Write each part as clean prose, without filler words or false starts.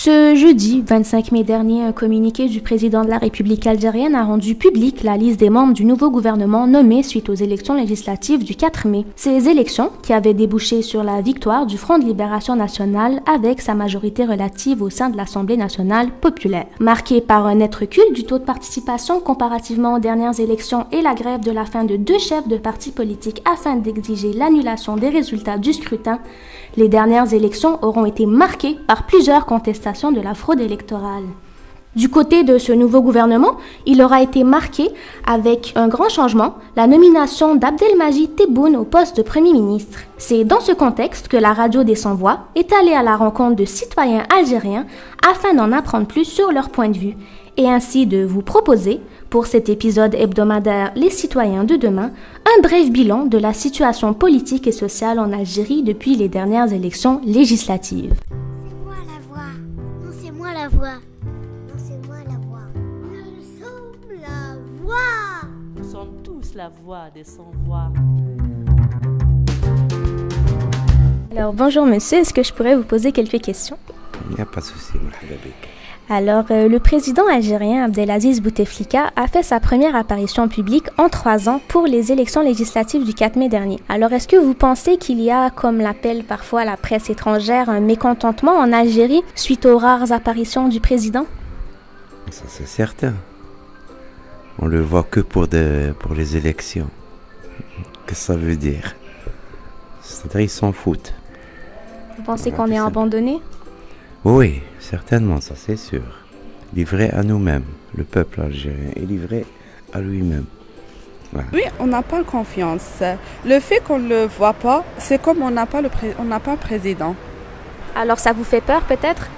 Ce jeudi 25 mai dernier, un communiqué du président de la République algérienne a rendu publique la liste des membres du nouveau gouvernement nommé suite aux élections législatives du 4 mai. Ces élections, qui avaient débouché sur la victoire du Front de Libération Nationale avec sa majorité relative au sein de l'Assemblée nationale populaire. Marquée par un net recul du taux de participation comparativement aux dernières élections et la grève de la faim de 2 chefs de partis politiques afin d'exiger l'annulation des résultats du scrutin, les dernières élections auront été marquées par plusieurs contestations de la fraude électorale. Du côté de ce nouveau gouvernement, il aura été marqué avec un grand changement, la nomination d'Abdelmajid Tebboune au poste de Premier ministre. C'est dans ce contexte que la radio des Sans-Voix est allée à la rencontre de citoyens algériens afin d'en apprendre plus sur leur point de vue et ainsi de vous proposer, pour cet épisode hebdomadaire Les citoyens de demain, un bref bilan de la situation politique et sociale en Algérie depuis les dernières élections législatives. C'est moi la voix. Non, c'est moi la voix. Non, c'est moi la voix. Nous sommes la voix. Nous sommes tous la voix des sans-voix. Alors bonjour monsieur, est-ce que je pourrais vous poser quelques questions? Il n'y a pas de souci, marhaba bik. Alors, le président algérien Abdelaziz Bouteflika a fait sa première apparition publique en 3 ans pour les élections législatives du 4 mai dernier. Alors, est-ce que vous pensez qu'il y a, comme l'appelle parfois la presse étrangère, un mécontentement en Algérie suite aux rares apparitions du président? Ça, c'est certain. On le voit que pour les élections. Qu'est-ce que ça veut dire? C'est-à-dire ils s'en foutent. Vous pensez qu'on est abandonné? Oui, certainement, ça c'est sûr. Livré à nous-mêmes. Le peuple algérien est livré à lui-même. Voilà. Oui, on n'a pas confiance. Le fait qu'on ne le voit pas, c'est comme on n'a pas un président. Alors ça vous fait peur peut-être?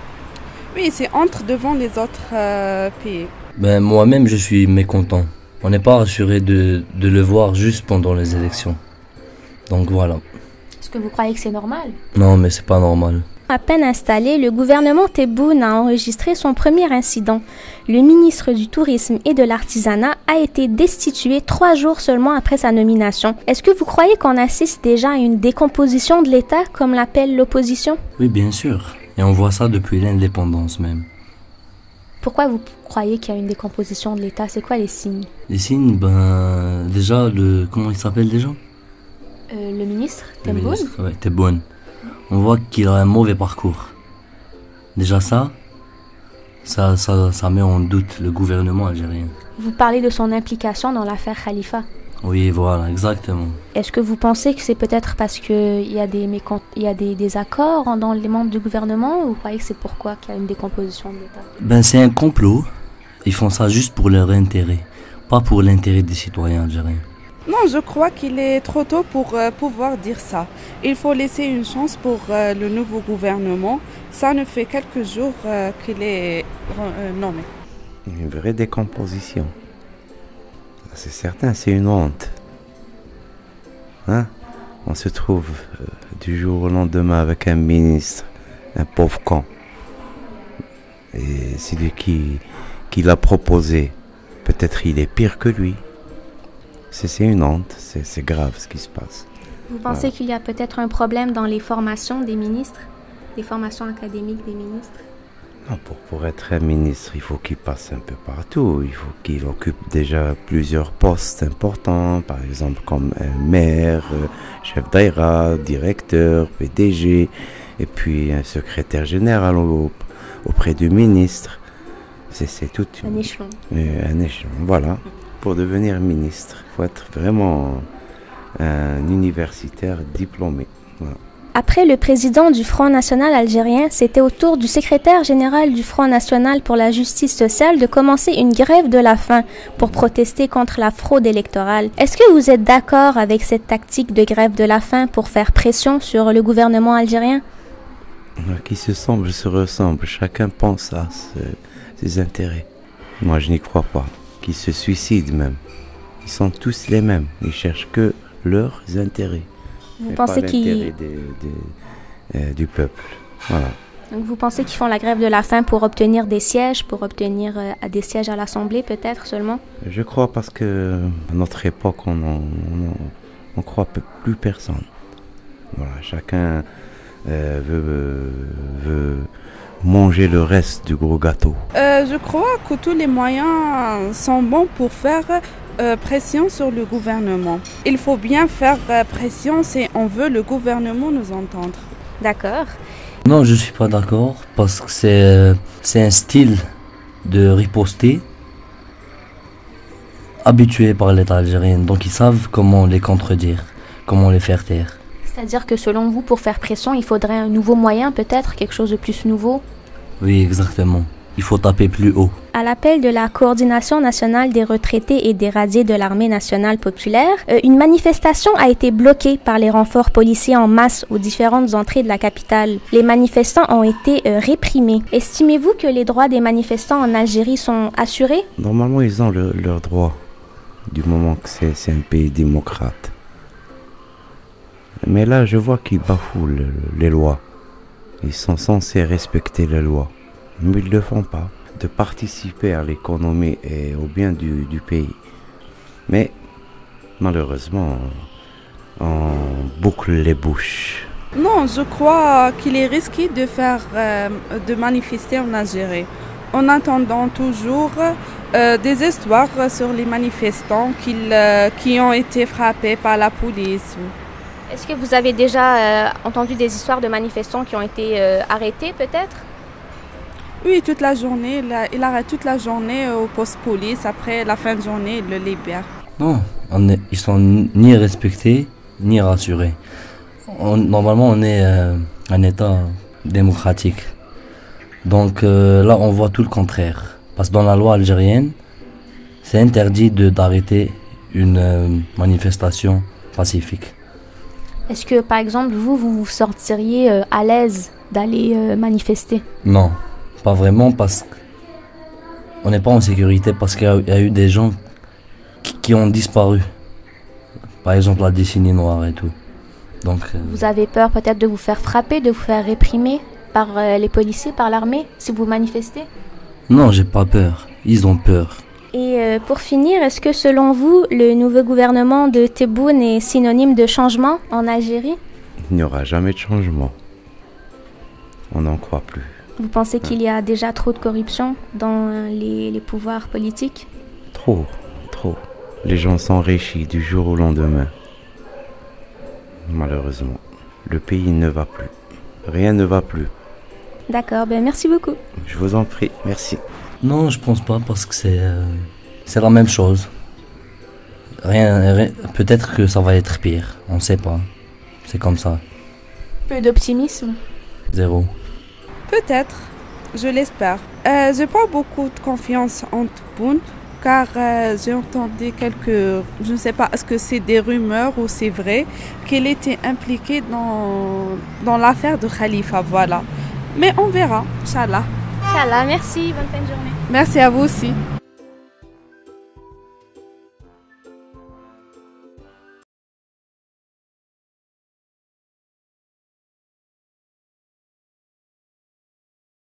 Oui, c'est entre devant les autres pays. Moi-même, je suis mécontent. On n'est pas assuré de le voir juste pendant les élections. Donc voilà. Est-ce que vous croyez que c'est normal? Non, mais c'est pas normal. À peine installé, le gouvernement Tebboune a enregistré son premier incident. Le ministre du Tourisme et de l'Artisanat a été destitué 3 jours seulement après sa nomination. Est-ce que vous croyez qu'on assiste déjà à une décomposition de l'État, comme l'appelle l'opposition? Oui, bien sûr. Et on voit ça depuis l'indépendance même. Pourquoi vous croyez qu'il y a une décomposition de l'État? C'est quoi les signes? Les signes, déjà, comment il s'appelle déjà? Le ministre Le Tebboune? ministre, ouais, Tebboune. On voit qu'il a un mauvais parcours. Déjà ça met en doute le gouvernement algérien. Vous parlez de son implication dans l'affaire Khalifa. Oui, voilà, exactement. Est-ce que vous pensez que c'est peut-être parce qu'il y a des désaccords dans les membres du gouvernement, ou vous croyez que c'est pourquoi qu'il y a une décomposition de l'État? C'est un complot. Ils font ça juste pour leur intérêt, pas pour l'intérêt des citoyens algériens. Non, je crois qu'il est trop tôt pour pouvoir dire ça. Il faut laisser une chance pour le nouveau gouvernement. Ça ne fait quelques jours qu'il est nommé. Une vraie décomposition. C'est certain, c'est une honte. Hein? On se trouve du jour au lendemain avec un ministre, un pauvre con. Et celui qui l'a proposé, peut-être il est pire que lui. C'est une honte, c'est grave ce qui se passe. Vous pensez qu'il y a peut-être un problème dans les formations des ministres, les formations académiques des ministres? Non, pour être un ministre, il faut qu'il passe un peu partout. Il faut qu'il occupe déjà plusieurs postes importants, par exemple comme un maire, chef d'aïra, directeur, PDG, et puis un secrétaire général auprès du ministre. C'est tout un échelon. Un échelon, voilà. Pour devenir ministre, il faut être vraiment un universitaire diplômé. Voilà. Après le président du Front National algérien, c'était au tour du secrétaire général du Front National pour la justice sociale de commencer une grève de la faim pour protester contre la fraude électorale. Est-ce que vous êtes d'accord avec cette tactique de grève de la faim pour faire pression sur le gouvernement algérien? Qui se semble se ressemble, chacun pense à ses intérêts. Moi je n'y crois pas. Qui se suicident même. Ils sont tous les mêmes. Ils cherchent que leurs intérêts. Vous pensez qu'ils... du peuple. Voilà. Donc vous pensez qu'ils font la grève de la faim pour obtenir des sièges, pour obtenir des sièges à l'Assemblée peut-être seulement? Je crois parce que à notre époque, on croit plus personne. Voilà, chacun veut manger le reste du gros gâteau. Je crois que tous les moyens sont bons pour faire pression sur le gouvernement. Il faut bien faire pression si on veut le gouvernement nous entendre. D'accord. Non, je suis pas d'accord parce que c'est un style de riposter habitué par l'État algérien. Donc ils savent comment les contredire, comment les faire taire. C'est-à-dire que selon vous, pour faire pression, il faudrait un nouveau moyen, peut-être, quelque chose de plus nouveau? Oui, exactement. Il faut taper plus haut. À l'appel de la Coordination nationale des retraités et des radiés de l'Armée nationale populaire, une manifestation a été bloquée par les renforts policiers en masse aux différentes entrées de la capitale. Les manifestants ont été réprimés. Estimez-vous que les droits des manifestants en Algérie sont assurés? Normalement, ils ont leurs droits, du moment que c'est un pays démocrate. Mais là, je vois qu'ils bafouent les lois. Ils sont censés respecter les lois, mais ils ne le font pas. De participer à l'économie et au bien du pays. Mais malheureusement, on boucle les bouches. Non, je crois qu'il est risqué de manifester en Algérie. En attendant toujours des histoires sur les manifestants qui ont été frappés par la police. Est-ce que vous avez déjà entendu des histoires de manifestants qui ont été arrêtés, peut-être? Oui, toute la journée. Il arrête toute la journée au poste police. Après la fin de journée, il le libère. Non, ils sont ni respectés, ni rassurés. Normalement, on est un État démocratique. Donc là, on voit tout le contraire. Parce que dans la loi algérienne, c'est interdit d'arrêter une manifestation pacifique. Est-ce que, par exemple, vous vous sortiriez à l'aise d'aller manifester? Non, pas vraiment parce qu'on n'est pas en sécurité, parce qu'il y a eu des gens qui ont disparu. Par exemple, la décennie noire et tout. Donc, vous avez peur peut-être de vous faire frapper, de vous faire réprimer par les policiers, par l'armée, si vous manifestez? Non, j'ai pas peur. Ils ont peur. Et pour finir, est-ce que selon vous, le nouveau gouvernement de Tebboune est synonyme de changement en Algérie? Il n'y aura jamais de changement. On n'en croit plus. Vous pensez qu'il y a déjà trop de corruption dans les pouvoirs politiques? Trop. Les gens s'enrichissent du jour au lendemain. Malheureusement, le pays ne va plus. Rien ne va plus. D'accord, merci beaucoup. Je vous en prie, merci. Non, je pense pas parce que c'est la même chose. Rien, peut-être que ça va être pire, on sait pas. C'est comme ça. Peu d'optimisme? Zéro. Peut-être, je l'espère. J'ai pas beaucoup de confiance en Tebboune car j'ai entendu je ne sais pas, est-ce que c'est des rumeurs ou c'est vrai, qu'il était impliqué dans l'affaire de Khalifa, voilà. Mais on verra, Inch'Allah. Inch'Allah, merci, bonne fin de journée. Merci à vous aussi.